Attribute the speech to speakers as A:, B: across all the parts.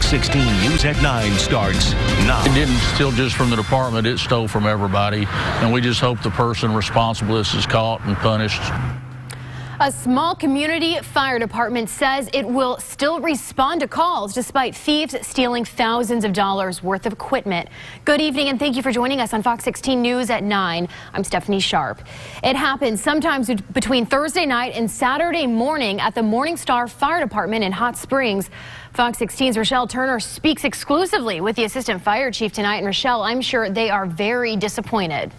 A: Fox 16 News at 9 starts now.
B: It didn't steal just from the department, it stole from everybody. And we just hope the person responsible is caught and punished.
C: A small community fire department says it will still respond to calls despite thieves stealing thousands of dollars worth of equipment. Good evening and thank you for joining us on Fox 16 News at 9. I'm Stephanie Sharp. It happened sometimes between Thursday night and Saturday morning at the Morningstar Fire Department in Hot Springs. Fox 16's Rochelle Turner speaks exclusively with the assistant fire chief tonight. And Rochelle, I'm sure they are very disappointed.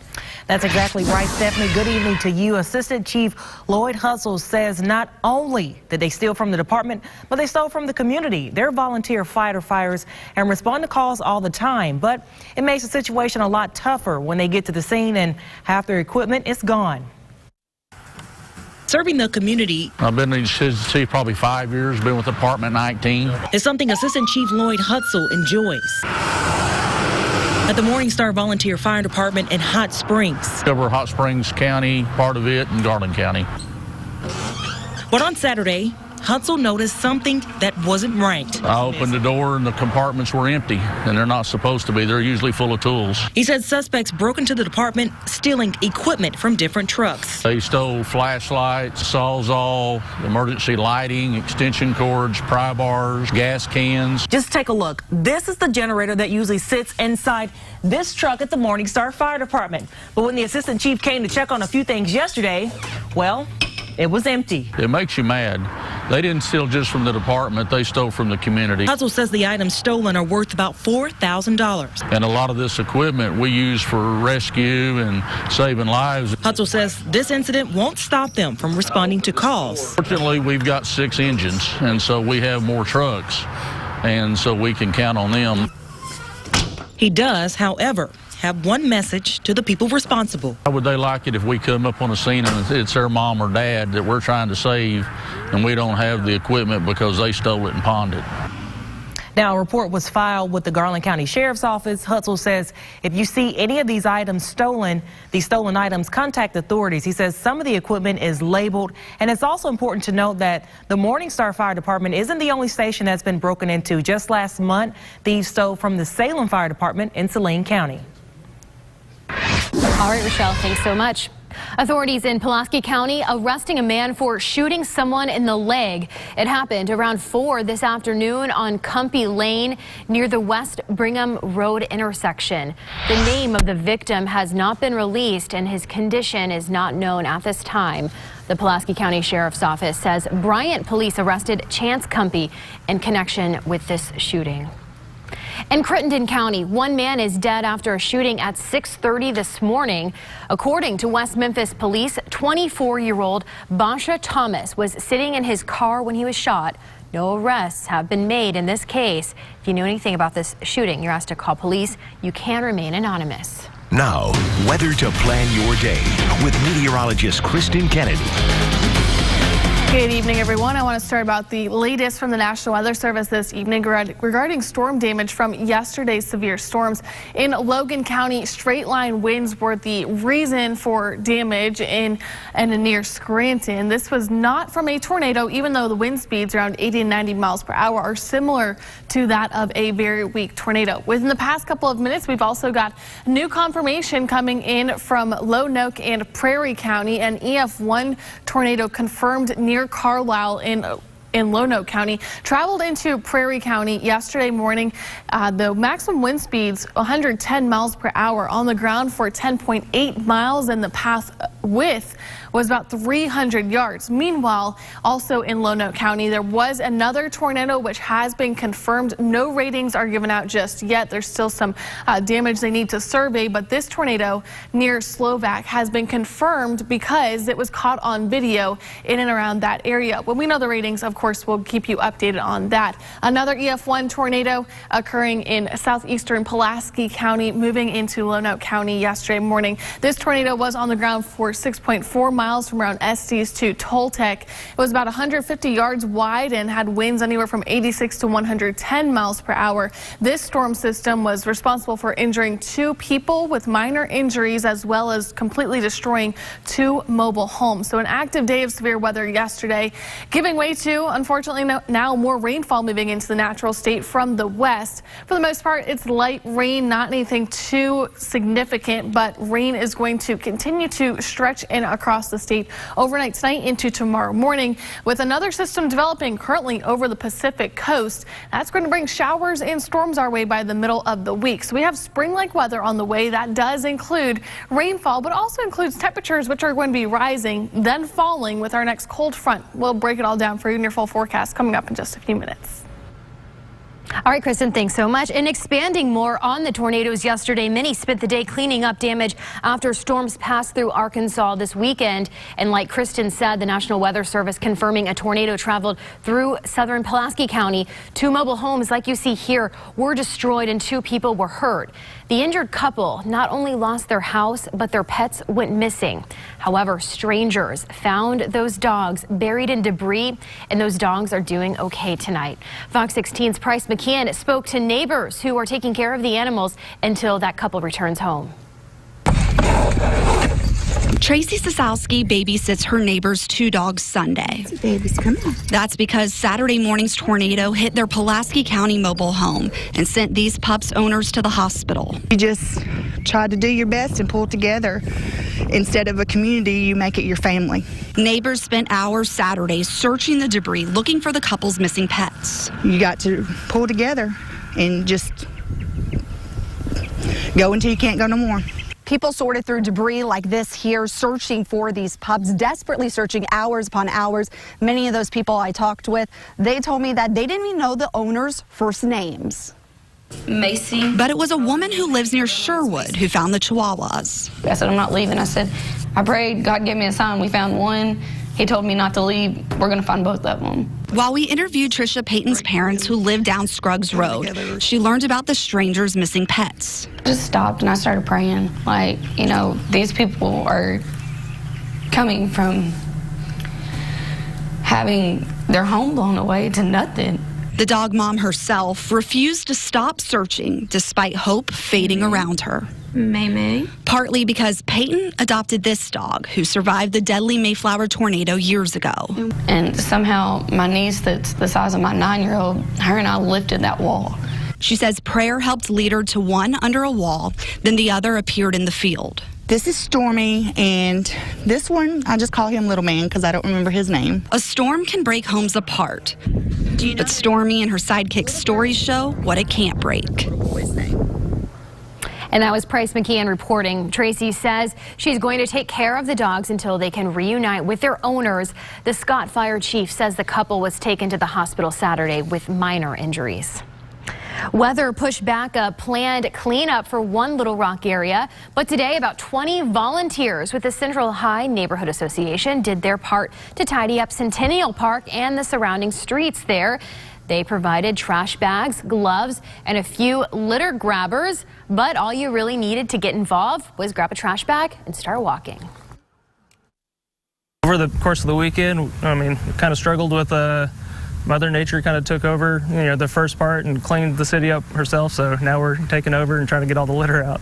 D: That's exactly right, Stephanie. Good evening to you. Assistant Chief Lloyd Hutzel says not only did they steal from the department, but they stole from the community. They're volunteer firefighters and respond to calls all the time. But it makes the situation a lot tougher when they get to the scene and half their equipment is gone. Serving the community.
B: I've been in chief probably 5 years, been with Department 19.
D: Is something Assistant Chief Lloyd Hutzel enjoys. At the Morningstar Volunteer Fire Department in Hot Springs.
B: Cover Hot Springs County, part of it, and Garland County.
D: But on Saturday, Hutzel noticed something that wasn't right.
B: I opened the door and the compartments were empty, and they're not supposed to be. They're usually full of tools.
D: He said suspects broke into the department, stealing equipment from different trucks.
B: They stole flashlights, Sawzall, emergency lighting, extension cords, pry bars, gas cans.
D: Just take a look. This is the generator that usually sits inside this truck at the Morningstar Fire Department. But when the assistant chief came to check on a few things yesterday, well, it was empty.
B: It makes you mad. They didn't steal just from the department, they stole from the community.
D: Hutzel says the items stolen are worth about $4,000.
B: And a lot of this equipment we use for rescue and saving lives.
D: Hutzel says this incident won't stop them from responding to calls.
B: Fortunately, we've got 6 engines, and so we have more trucks, and so we can count on them.
D: He does, however, have one message to the people responsible.
B: How would they like it if we come up on a scene and it's their mom or dad that we're trying to save and we don't have the equipment because they stole it and pawned it?
D: Now, a report was filed with the Garland County Sheriff's Office. Hutzel says if you see any of these items stolen, these stolen items, contact authorities. He says some of the equipment is labeled, and it's also important to note that the Morningstar Fire Department isn't the only station that's been broken into. Just last month, thieves stole from the Salem Fire Department in Saline County.
C: All right, Rochelle, thanks so much. Authorities in Pulaski County arresting a man for shooting someone in the leg. It happened around 4 this afternoon on Cumpy Lane near the West Brigham Road intersection. The name of the victim has not been released and his condition is not known at this time. The Pulaski County Sheriff's Office says Bryant police arrested Chance Cumpy in connection with this shooting. In Crittenden County, one man is dead after a shooting at 6:30 this morning. According to West Memphis police, 24-year-old Basha Thomas was sitting in his car when he was shot. No arrests have been made in this case. If you know anything about this shooting, you're asked to call police. You can remain anonymous.
A: Now, weather to plan your day with meteorologist Kristen Kennedy.
E: Good evening, everyone. I want to start about the latest from the National Weather Service this evening regarding storm damage from yesterday's severe storms. In Logan County, straight line winds were the reason for damage in and near Scranton. This was not from a tornado, even though the wind speeds around 80 and 90 miles per hour are similar to that of a very weak tornado. Within the past couple of minutes, we've also got new confirmation coming in from Lonoke and Prairie County. An EF1 tornado confirmed near Carlisle in Lonoke County traveled into Prairie County yesterday morning. The maximum wind speeds 110 miles per hour on the ground for 10.8 miles, and the path width was about 300 yards. Meanwhile, also in Lonoke County, there was another tornado which has been confirmed. No ratings are given out just yet. There's still some damage they need to survey, but this tornado near Slovak has been confirmed because it was caught on video in and around that area. When we know the ratings, of course, we'll keep you updated on that. Another EF1 tornado occurring in southeastern Pulaski County, moving into Lonoke County yesterday morning. This tornado was on the ground for 6.4 miles from around Estes to Toltec. It was about 150 yards wide and had winds anywhere from 86 to 110 miles per hour. This storm system was responsible for injuring 2 people with minor injuries, as well as completely destroying 2 mobile homes. So an active day of severe weather yesterday, giving way to, unfortunately, now more rainfall moving into the natural state from the west. For the most part, it's light rain, not anything too significant, but rain is going to continue to stretch in across the state overnight tonight into tomorrow morning, with another system developing currently over the Pacific coast. That's going to bring showers and storms our way by the middle of the week. So we have spring-like weather on the way. That does include rainfall, but also includes temperatures which are going to be rising, then falling with our next cold front. We'll break it all down for you in your full forecast coming up in just a few minutes.
C: All right, Kristen, thanks so much. And expanding more on the tornadoes yesterday, many spent the day cleaning up damage after storms passed through Arkansas this weekend. And like Kristen said, the National Weather Service confirming a tornado traveled through southern Pulaski County. 2 mobile homes, like you see here, were destroyed and 2 people were hurt. The injured couple not only lost their house, but their pets went missing. However, strangers found those dogs buried in debris, and those dogs are doing okay tonight. Fox 16's Price McKeon spoke to neighbors who are taking care of the animals until that couple returns home.
F: Tracy Sosowski babysits her neighbor's 2 dogs Sunday.
G: Babies, come on.
F: That's because Saturday morning's tornado hit their Pulaski County mobile home and sent these pups' owners to the hospital.
G: You just try to do your best and pull together. Instead of a community, you make it your family.
F: Neighbors spent hours Saturday searching the debris, looking for the couple's missing pets.
G: You got to pull together and just go until you can't go no more.
H: People sorted through debris like this here, searching for these pups, desperately searching hours upon hours. Many of those people I talked with, they told me that they didn't even know the owners' first names.
F: Macy. But it was a woman who lives near Sherwood who found the Chihuahuas.
I: I said, I'm not leaving. I said, I prayed, God gave me a sign. We found one. He told me not to leave. We're going to find both of them.
F: While we interviewed Trisha Payton's parents who live down Scruggs Road, she learned about the strangers' missing pets.
I: I just stopped and I started praying. Like, you know, these people are coming from having their home blown away to nothing.
F: The dog mom herself refused to stop searching despite hope fading around her.
I: May.
F: Partly because Payton adopted this dog who survived the deadly Mayflower tornado years ago.
I: And somehow my niece, that's the size of my 9-year-old, her and I lifted that wall.
F: She says prayer helped lead her to one under a wall, then the other appeared in the field.
G: This is Stormy, and this one, I just call him Little Man because I don't remember his name.
F: A storm can break homes apart, but Stormy and her sidekick's stories show what it can't break.
C: And that was Price McKeon reporting. Tracy says she's going to take care of the dogs until they can reunite with their owners. The Scott Fire Chief says the couple was taken to the hospital Saturday with minor injuries. Weather pushed back a planned cleanup for one Little Rock area, but today about 20 volunteers with the Central High Neighborhood Association did their part to tidy up Centennial Park and the surrounding streets there. They provided trash bags, gloves, and a few litter grabbers, but all you really needed to get involved was grab a trash bag and start walking.
J: Over the course of the weekend, I mean, kind of struggled with Mother Nature kind of took over, the first part and cleaned the city up herself. So now we're taking over and trying to get all the litter out.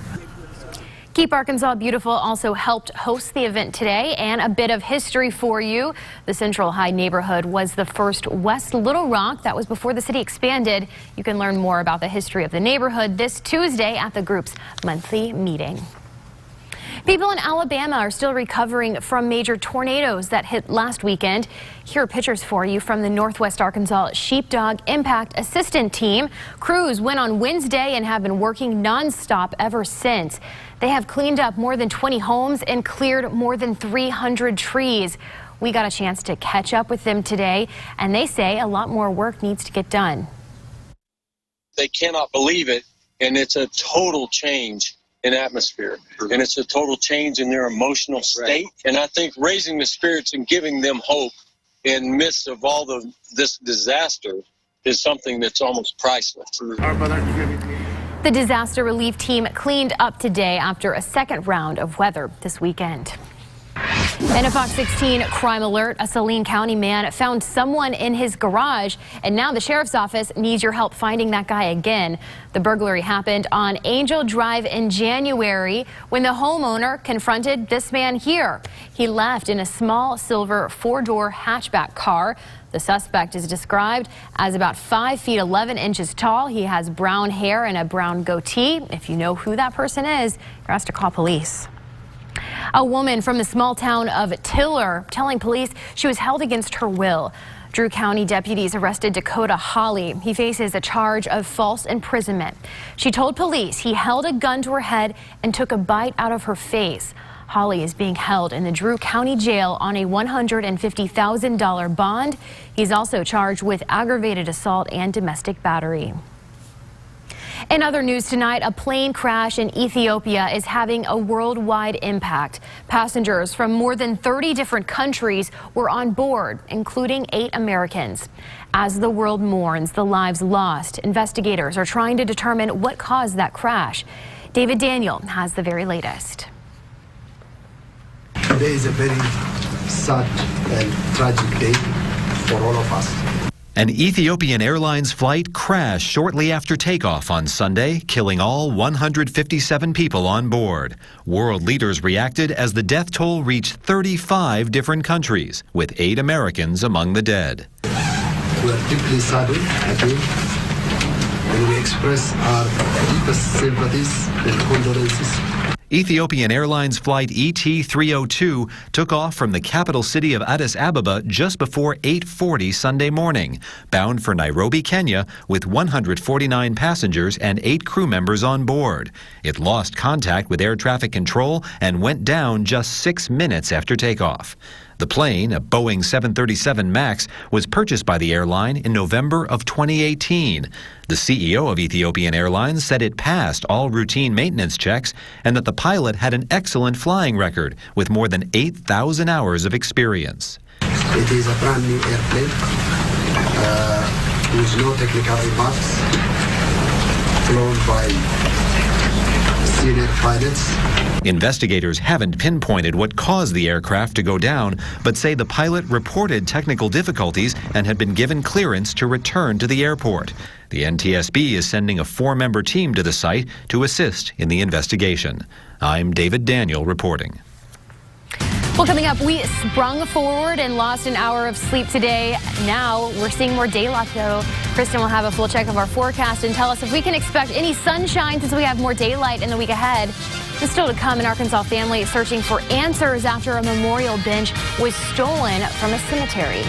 C: Keep Arkansas Beautiful also helped host the event today, and a bit of history for you. The Central High neighborhood was the first West Little Rock. That was before the city expanded. You can learn more about the history of the neighborhood this Tuesday at the group's monthly meeting. People in Alabama are still recovering from major tornadoes that hit last weekend. Here are pictures for you from the Northwest Arkansas Sheepdog Impact Assistant Team. Crews went on Wednesday and have been working nonstop ever since. They have cleaned up more than 20 homes and cleared more than 300 trees. We got a chance to catch up with them today, and they say a lot more work needs to get done.
K: They cannot believe it, and it's a total change in atmosphere, and it's a total change in their emotional state. And I think raising the spirits and giving them hope in midst of all this disaster is something that's almost priceless.
C: The disaster relief team cleaned up today after a second round of weather this weekend. And a Fox 16 crime alert, a Saline County man found someone in his garage, and now the sheriff's office needs your help finding that guy again. The burglary happened on Angel Drive in January when the homeowner confronted this man here. He left in a small silver 4-door hatchback car. The suspect is described as about 5 feet 11 inches tall. He has brown hair and a brown goatee. If you know who that person is, you're asked to call police. A woman from the small town of Tiller telling police she was held against her will. Drew County deputies arrested Dakota Holly. He faces a charge of false imprisonment. She told police he held a gun to her head and took a bite out of her face. Holly is being held in the Drew County Jail on a $150,000 bond. He's also charged with aggravated assault and domestic battery. In other news tonight, a plane crash in Ethiopia is having a worldwide impact. Passengers from more than 30 different countries were on board, including 8 Americans. As the world mourns the lives lost, investigators are trying to determine what caused that crash. David Daniel has the very latest.
L: Today is a very sad and tragic day for all of us.
M: An Ethiopian Airlines flight crashed shortly after takeoff on Sunday, killing all 157 people on board. World leaders reacted as the death toll reached 35 different countries, with 8 Americans among the dead.
L: We are deeply saddened again, and we express our deepest sympathies and condolences.
M: Ethiopian Airlines flight ET-302 took off from the capital city of Addis Ababa just before 8:40 Sunday morning, bound for Nairobi, Kenya, with 149 passengers and 8 crew members on board. It lost contact with air traffic control and went down just 6 minutes after takeoff. The plane, a Boeing 737 MAX, was purchased by the airline in November of 2018. The CEO of Ethiopian Airlines said it passed all routine maintenance checks and that the pilot had an excellent flying record with more than 8,000 hours of experience.
L: It is a brand new airplane with no technical remarks, flown by senior pilots.
M: Investigators haven't pinpointed what caused the aircraft to go down, but say the pilot reported technical difficulties and had been given clearance to return to the airport. The NTSB is sending a 4-member team to the site to assist in the investigation. I'm David Daniel reporting.
C: Well, coming up, we sprung forward and lost an hour of sleep today. Now we're seeing more daylight, though. Kristen will have a full check of our forecast and tell us if we can expect any sunshine since we have more daylight in the week ahead. And still to come, an Arkansas family searching for answers after a memorial bench was stolen from a cemetery.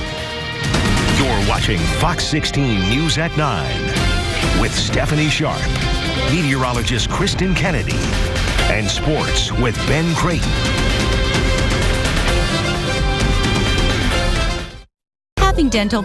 A: You're watching Fox 16 News at 9 with Stephanie Sharp, meteorologist Kristen Kennedy, and sports with Ben Creighton.
N: Having dental